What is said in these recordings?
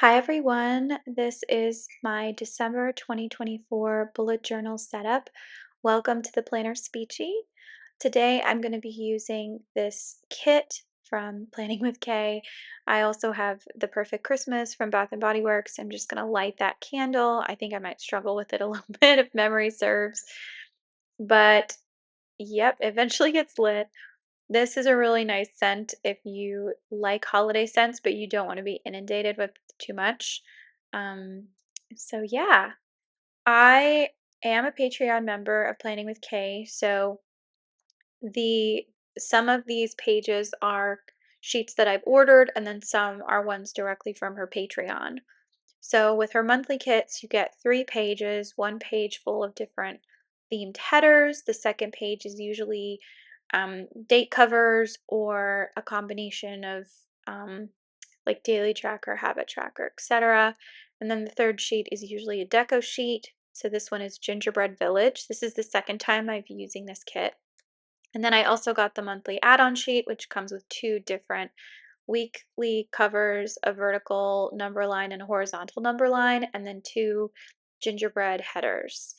Hi everyone, this is my December 2024 bullet journal setup. Welcome to the PlannerSpeechie. Today I'm going to be using this kit from Planning with Kay. I also have the Perfect Christmas from Bath and Body Works. I'm just going to light that candle. I think I might struggle with it a little bit if memory serves, but yep, eventually gets lit. This is a really nice scent if you like holiday scents, but you don't want to be inundated with too much. Um, so yeah, I am a Patreon member of Planning with Kay. So the some of these pages are sheets that I've ordered, and then some are ones directly from her Patreon. So with her monthly kits, you get 3 pages, one page full of different themed headers. The second page is usually date covers or a combination of like daily tracker, habit tracker, etc. And then the third sheet is usually a deco sheet. So this one is Gingerbread Village. This is the second time I've been using this kit. And then I also got the monthly add-on sheet, which comes with 2 different weekly covers, a vertical number line and a horizontal number line, and then 2 gingerbread headers.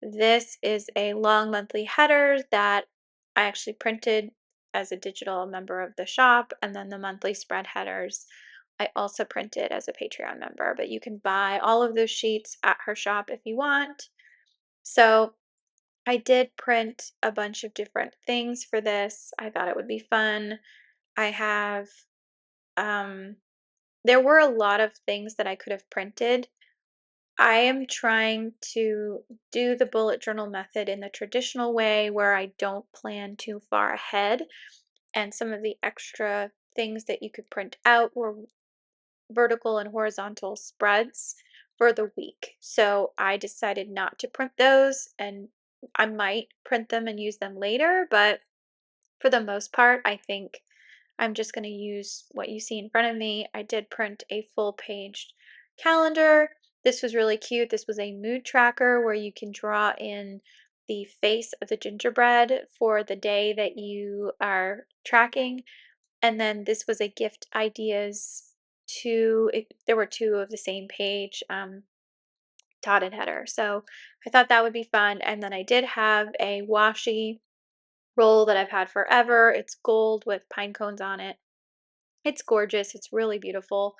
This is a long monthly header that I actually printed as a digital member of the shop, and then the monthly spread headers I also printed as a Patreon member, but you can buy all of those sheets at her shop if you want. So I did print a bunch of different things for this. I thought it would be fun. I have um, there were a lot of things that I could have printed. I am trying to do the bullet journal method in the traditional way where I don't plan too far ahead. And some of the extra things that you could print out were vertical and horizontal spreads for the week. So I decided not to print those, and I might print them and use them later, but for the most part, I think I'm just going to use what you see in front of me. I did print a full page calendar. This was really cute. This was a mood tracker where you can draw in the face of the gingerbread for the day that you are tracking. And then this was a gift ideas there were 2 of the same page dotted header. So I thought that would be fun. And then I did have a washi roll that I've had forever. It's gold with pine cones on it. It's gorgeous. It's really beautiful.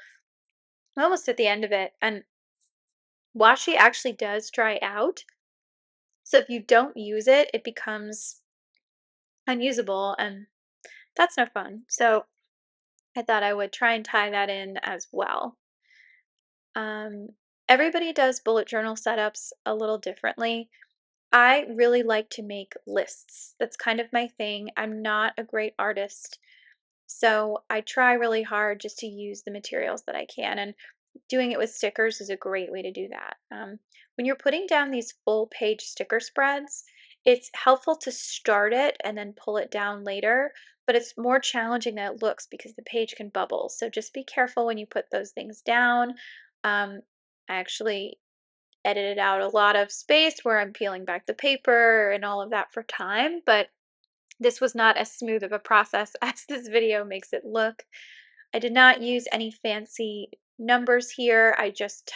I'm almost at the end of it. And washi actually does dry out. So if you don't use it, it becomes unusable, and that's no fun. So I thought I would try and tie that in as well. Um, Everybody does bullet journal setups a little differently. I really like to make lists. That's kind of my thing. I'm not a great artist, so I try really hard just to use the materials that I can, and doing it with stickers is a great way to do that. When you're putting down these full page sticker spreads, it's helpful to start it and then pull it down later, but it's more challenging than it looks because the page can bubble. So just be careful when you put those things down. I actually edited out a lot of space where I'm peeling back the paper and all of that for time, but this was not as smooth of a process as this video makes it look. I did not use any fancy numbers here. I just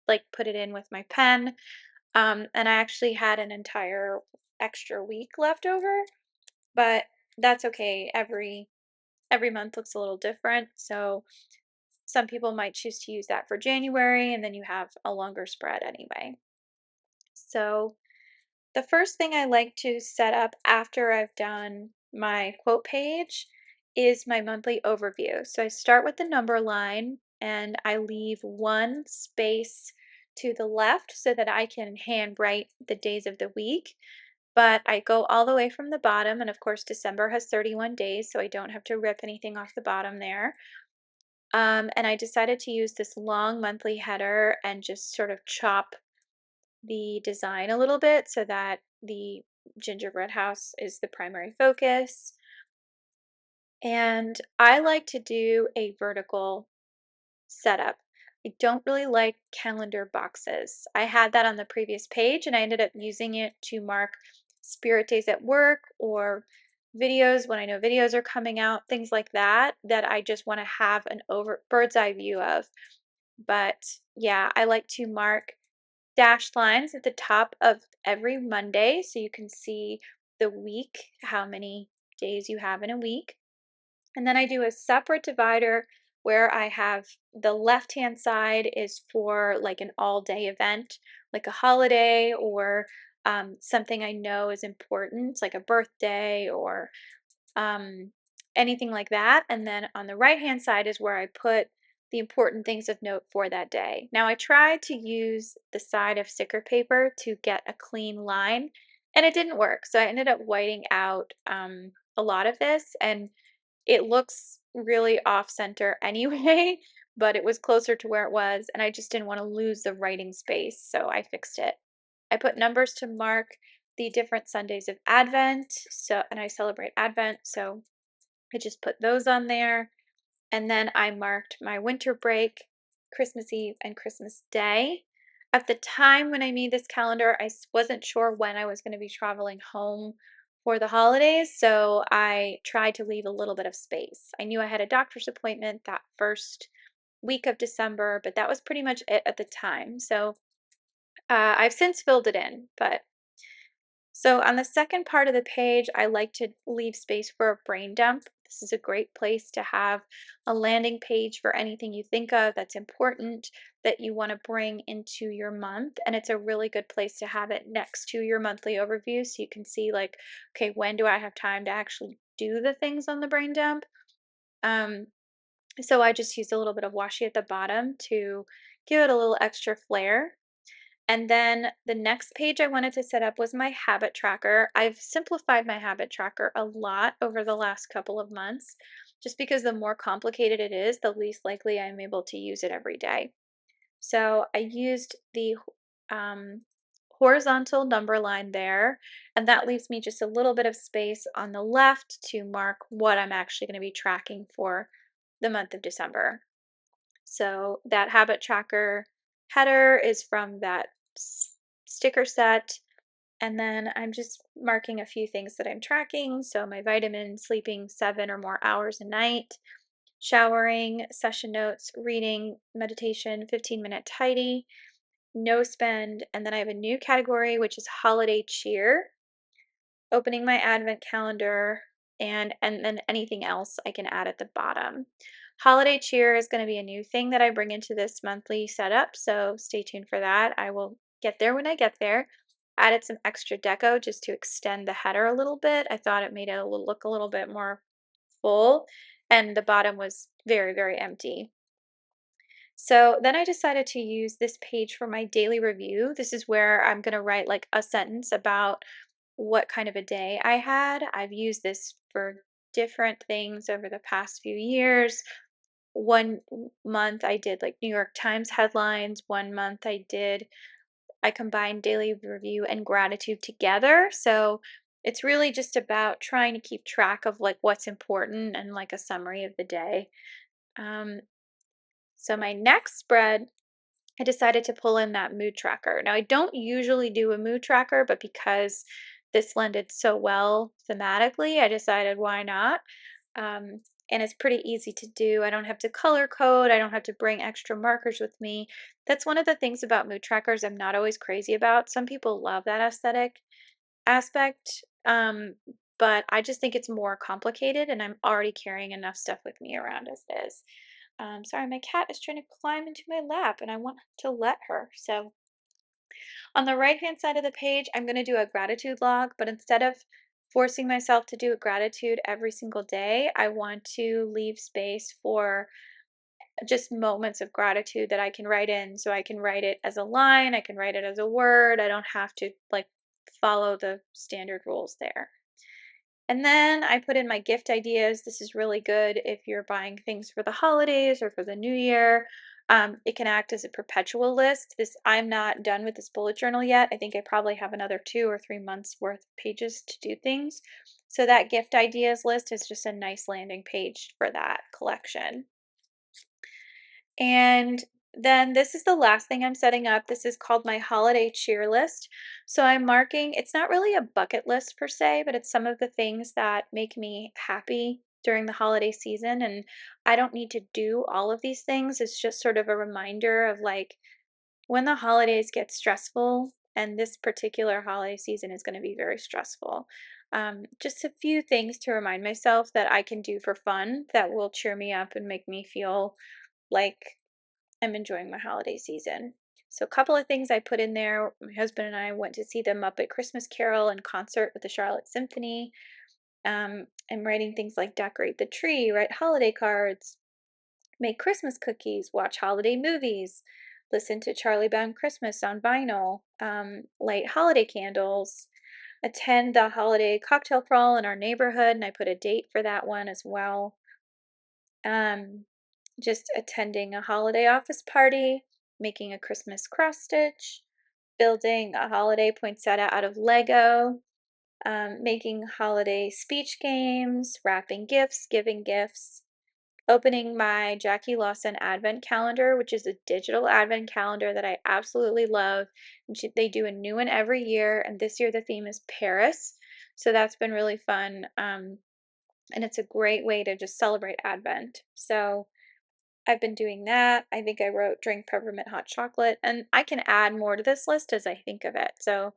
like put it in with my pen. And I actually had an entire extra week left over, but that's okay. Every month looks a little different. So some people might choose to use that for January, and then you have a longer spread anyway. So the first thing I like to set up after I've done my quote page is my monthly overview. So I start with the number line and I leave one space to the left so that I can handwrite the days of the week. But I go all the way from the bottom, and of course, December has 31 days, so I don't have to rip anything off the bottom there. And I decided to use this long monthly header and just sort of chop the design a little bit so that the gingerbread house is the primary focus. And I like to do a vertical setup. I don't really like calendar boxes. I had that on the previous page and I ended up using it to mark spirit days at work or videos when I know videos are coming out, things like that, that I just want to have an over bird's eye view of. But yeah, I like to mark dashed lines at the top of every Monday so you can see the week, how many days you have in a week. And then I do a separate divider where I have the left-hand side is for like an all-day event, like a holiday or something I know is important, like a birthday or um, anything like that. And then on the right-hand side is where I put the important things of note for that day. Now, I tried to use the side of sticker paper to get a clean line, and it didn't work. So I ended up whiting out a lot of this, and it looks really off center anyway, but it was closer to where it was, and I just didn't want to lose the writing space, so I fixed it. I put numbers to mark the different Sundays of Advent, so and I celebrate Advent, so I just put those on there. And then I marked my winter break, Christmas Eve, and Christmas Day. At the time when I made this calendar, wasn't sure when I was going to be traveling home for the holidays, so I tried to leave a little bit of space. I knew I had a doctor's appointment that first week of December, but that was pretty much it at the time. So I've since filled it in, but so on the second part of the page, I like to leave space for a brain dump. This is a great place to have a landing page for anything you think of that's important that you want to bring into your month. And it's a really good place to have it next to your monthly overview so you can see like, okay, when do I have time to actually do the things on the brain dump? Um, so I just used a little bit of washi at the bottom to give it a little extra flair. And then the next page I wanted to set up was my habit tracker. I've simplified my habit tracker a lot over the last couple of months, just because the more complicated it is, the least likely I'm able to use it every day. So I used the um, horizontal number line there, and that leaves me just a little bit of space on the left to mark what I'm actually going to be tracking for the month of December. So that habit tracker header is from that sticker set. And then I'm just marking a few things that I'm tracking. So my vitamins, sleeping 7 or more hours a night, showering, session notes, reading, meditation, 15-minute tidy, no spend. And then I have a new category, which is holiday cheer, opening my advent calendar, and then anything else I can add at the bottom. Holiday cheer is going to be a new thing that I bring into this monthly setup, so stay tuned for that. I will get there when I get there. Added some extra deco just to extend the header a little bit. I thought it made it look a little bit more full, and the bottom was very, very empty. So then I decided to use this page for my daily review. This is where I'm going to write like a sentence about what kind of a day I had. I've used this for different things over the past few years. Month I did like New York Times headlines. One month I combined daily review and gratitude together. So it's really just about trying to keep track of like what's important and like a summary of the day. Um, so my next spread I decided to pull in that mood tracker. Now, I don't usually do a mood tracker, but because this blended so well thematically, I decided why not? Um, and it's pretty easy to do. I don't have to color code, I don't have to bring extra markers with me. That's one of the things about mood trackers I'm not always crazy about. Some people love that aesthetic aspect, but I just think it's more complicated, and I'm already carrying enough stuff with me around as it is. Sorry, my cat is trying to climb into my lap and I want to let her. So on the right hand side of the page, I'm going to do a gratitude log, but instead of forcing myself to do a gratitude every single day, I want to leave space for just moments of gratitude that I can write in. So I can write it as a line, I can write it as a word. I don't have to like follow the standard rules there. And then I put in my gift ideas. This is really good if you're buying things for the holidays or for the new year. It can act as a perpetual list. I'm not done with this bullet journal yet. I think I probably have another 2 or 3 months worth of pages to do things. So that gift ideas list is just a nice landing page for that collection. And then this is the last thing I'm setting up. This is called my holiday cheer list. So I'm marking, it's not really a bucket list per se, but it's some of the things that make me happy during the holiday season, and I don't need to do all of these things. It's just sort of a reminder of like when the holidays get stressful, and this particular holiday season is going to be very stressful. Just a few things to remind myself that I can do for fun that will cheer me up and make me feel like I'm enjoying my holiday season. So, a couple of things I put in there. My husband and I went to see the Muppet Christmas Carol in concert with the Charlotte Symphony. I'm writing things like decorate the tree, write holiday cards, make Christmas cookies, watch holiday movies, listen to Charlie Brown Christmas on vinyl, light holiday candles, attend the holiday cocktail crawl in our neighborhood, and I put a date for that one as well. Um, just attending a holiday office party, making a Christmas cross stitch, building a holiday poinsettia out of Lego, making holiday speech games, wrapping gifts, giving gifts, opening my Jackie Lawson Advent Calendar, which is a digital Advent calendar that I absolutely love. And they do a new one every year, and this year the theme is Paris. So that's been really fun. And it's a great way to just celebrate Advent. So I've been doing that. I think I wrote drink peppermint hot chocolate, and I can add more to this list as I think of it. So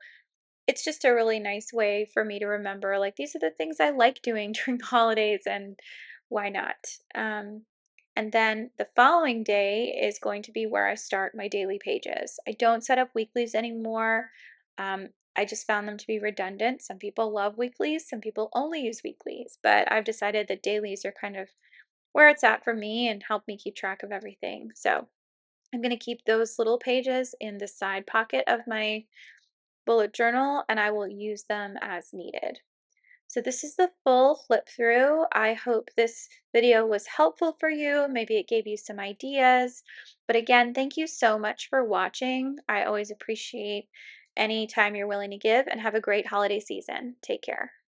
it's just a really nice way for me to remember, like, these are the things I like doing during the holidays, and why not? Um, and then the following day is going to be where I start my daily pages. I don't set up weeklies anymore. I just found them to be redundant. Some people love weeklies, some people only use weeklies, but I've decided that dailies are kind of where it's at for me and help me keep track of everything. So I'm going to keep those little pages in the side pocket of my bullet journal, and I will use them as needed. So this is the full flip through. I hope this video was helpful for you. Maybe it gave you some ideas. But again, thank you so much for watching. I always appreciate any time you're willing to give, and have a great holiday season. Take care.